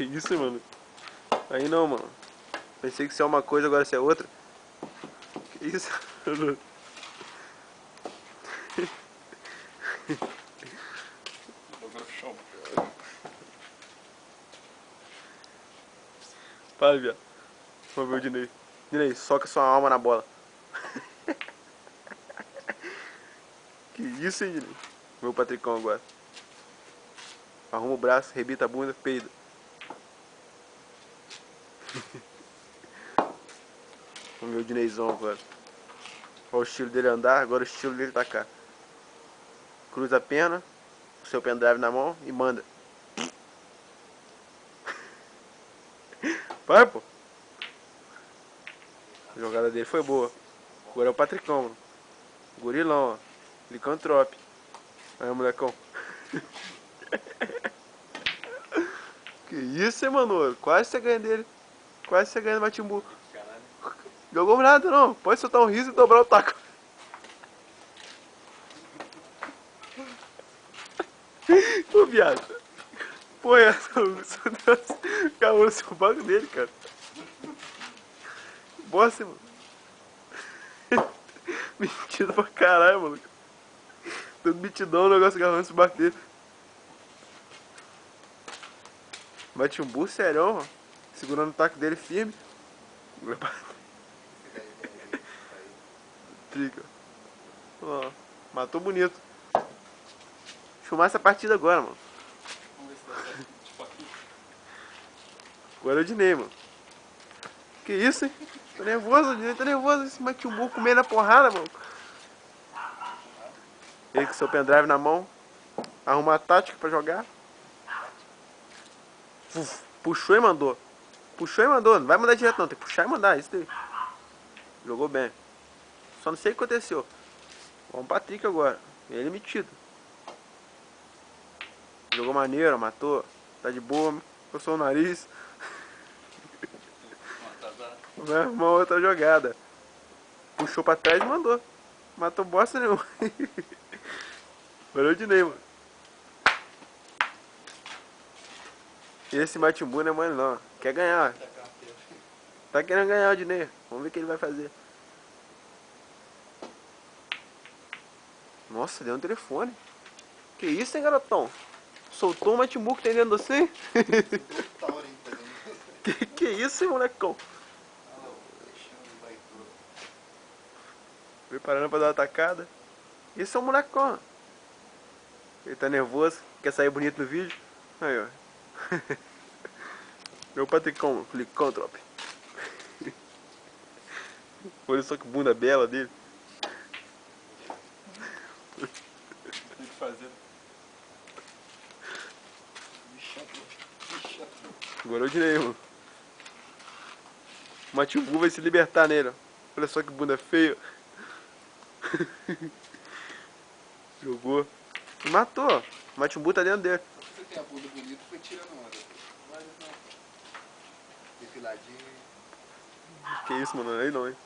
Que isso, mano? Aí não, mano. Pensei que isso é uma coisa, agora isso é outra. Que isso? Para, viado. Vamos ver o Dinei. Dinei, soca sua alma na bola. Que isso, hein, Dinei? Meu Patricão agora. Arruma o braço, rebita a bunda, peida. Vamos ver o Dineizão agora. Olha o estilo dele andar, agora o estilo dele tacar. Cruza a perna, o seu pendrive na mão e manda. Vai, pô. A jogada dele foi boa. Agora é o Patricão, mano. Gurilão, ó. Licantrope. Aí, molecão. Que isso, hein, mano? Quase você ganha dele. Quase você ganha do Matimbu. Jogou nada, não. Pode soltar um riso e dobrar o taco. Ô, viado. Pô, essa. Acabou no seu banco dele, cara. Bosta, mano. Mentira pra caralho, mano. Todo mitidão o negócio agarrando esse barco dele. Matimbu, serão, ó. Segurando o taco dele firme. Trica. Ó, matou bonito. Filmar essa partida agora, mano. Vamos ver se dá certo. Tipo aqui. Agora é o Dinei, mano. Que isso, hein? Tô nervoso, o Dinei tá nervoso. Esse Matimbu comendo a porrada, mano. Ele com seu pendrive na mão. Arruma a tática pra jogar. Puxou e mandou. Puxou e mandou. Não vai mandar direto não. Tem que puxar e mandar. Isso daí. Jogou bem. Só não sei o que aconteceu. Vamos pra Patrick agora. Ele é metido. Jogou maneiro, matou. Tá de boa. Coçou o nariz. Vai arrumar outra jogada. Puxou pra trás e mandou. Matou bosta nenhuma. Valeu de Ney, mano. E esse Matimbu não é mano não. Quer ganhar. Tá querendo ganhar o Dinei. Vamos ver o que ele vai fazer. Nossa, deu um telefone. Que isso, hein, garotão? Soltou o Matimbu que tem dentro de você? Que isso, hein, molecão? Preparando pra dar uma atacada. Isso é um molecão. Ele tá nervoso, quer sair bonito no vídeo. Aí, ó. Meu Patricão, Licantrope. Olha só que bunda bela dele. Tem que fazer. Agora é o Dinei, mano. O Matimbu vai se libertar nele, ó. Olha só que bunda feia. Jogou. E matou. O Matimbu tá dentro dele. Você tem a bunda bonita, foi tirando onda. Mas não. Depiladinho. Que isso, mano. Aí não, hein.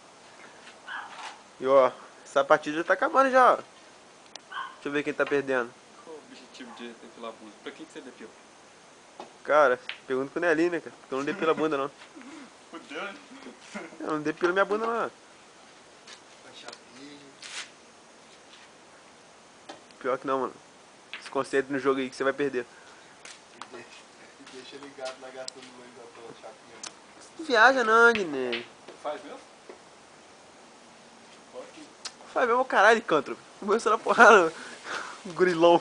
E ó, essa partida já tá acabando já, ó. Deixa eu ver quem tá perdendo. Qual o objetivo de depilar a bunda? Pra quem que você depila? Cara, pergunta pro Nelinho, né, cara? Porque eu não depilo a bunda, não. Fudeu, né? Eu não depilo minha bunda, não. Pior que não, mano. Se concentre no jogo aí que você vai perder. Deixa ligado lá gastando luz da chapinha. Não viaja não, Dinei. Faz mesmo? Faz mesmo caralho, Cantro. Começou na porrada, gurilão.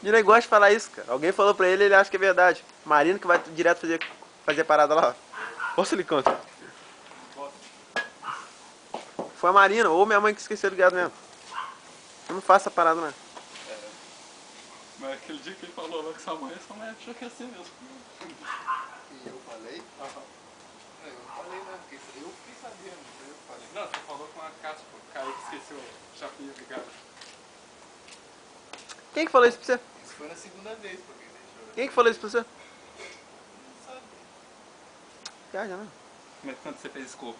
Dinei gosta de falar isso, cara. Alguém falou pra ele, ele acha que é verdade. Marino que vai direto fazer parada lá. Posso ele canta. Foi a Marina, ou minha mãe que esqueceu do gado mesmo. Eu não faço essa parada, né? Mas aquele dia que ele falou lá com sua mãe achou que ia ser mesmo. E eu falei? Aham. Eu não falei não, porque eu fiquei sabendo, então eu falei. Não, você falou com a Cátia, pô. O cara que esqueceu a chapinha ligada. Quem que falou isso pra você? Isso foi na segunda vez, porque deixou. Quem que falou isso pra você? Não sabe. Viaja, não. Mas quando você fez escova?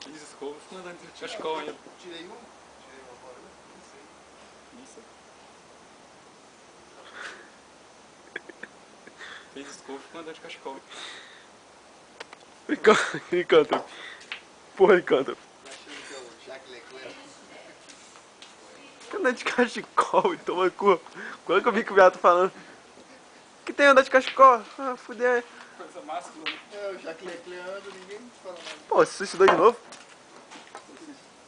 Fiz escova, ficou andando de cachecol ainda. Tirei uma fora, não sei. Isso. Fez escova com andar de cachecol. Licântropo. Porra, licântropo. Tá achando que é o Jacques Leclerc? Andar de cachecol e toma cu. Quando que eu vi que o viado tá falando? Que tem andar de cachecol? Ah, fudeu. Coisa máscula, né? É, o Jacques Leclerc anda, ninguém fala nada. Pô, se suicidou de novo?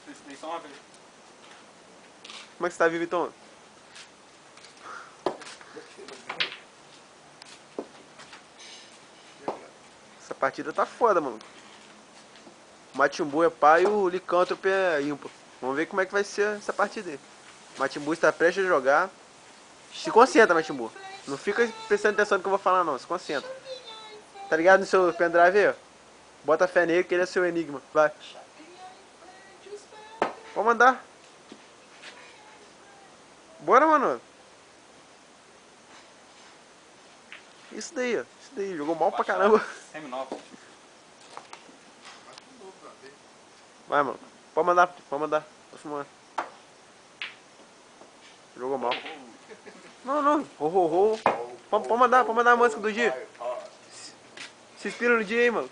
Suicidei só uma vez. Como é que você tá vivo então? Essa partida tá foda, mano. O Matimbu é pai e o Licântropo é ímpar. Vamos ver como é que vai ser essa partida aí. O Matimbu está prestes a jogar. Se concentra, Matimbu. Não fica prestando atenção no que eu vou falar, não. Se concentra. Tá ligado no seu pendrive aí, ó? Bota fé nele que ele é seu enigma. Vai. Pode mandar. Bora, mano. Isso daí, ó. Isso daí. Jogou mal pra caramba. Semi-nova. Vai, mano. Pode mandar. Pode mandar. Tô filmando. Jogou mal. Não, não. Ho. Pode mandar a música do dia. Se inspira no dia aí, mano.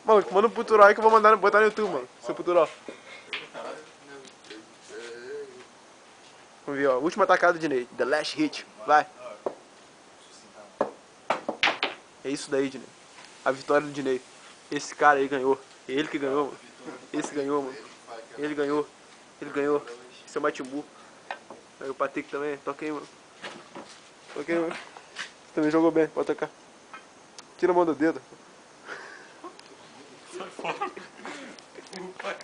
Mano, manda um putural aí que eu vou botar no YouTube, mano. Seu putural. Vamos ver, ó. Última atacada de Ney. The last hit. Vai. É isso daí, Dinei. A vitória do Dinei. Esse cara aí ganhou. Ele que ganhou, mano. Esse ganhou, mano. Ele ganhou. Ele ganhou. Esse é o Matimbu. Aí o Patrick também. Toca aí, mano. Toca aí, mano. Você também jogou bem. Pode tocar. Tira a mão do dedo. Sai fora.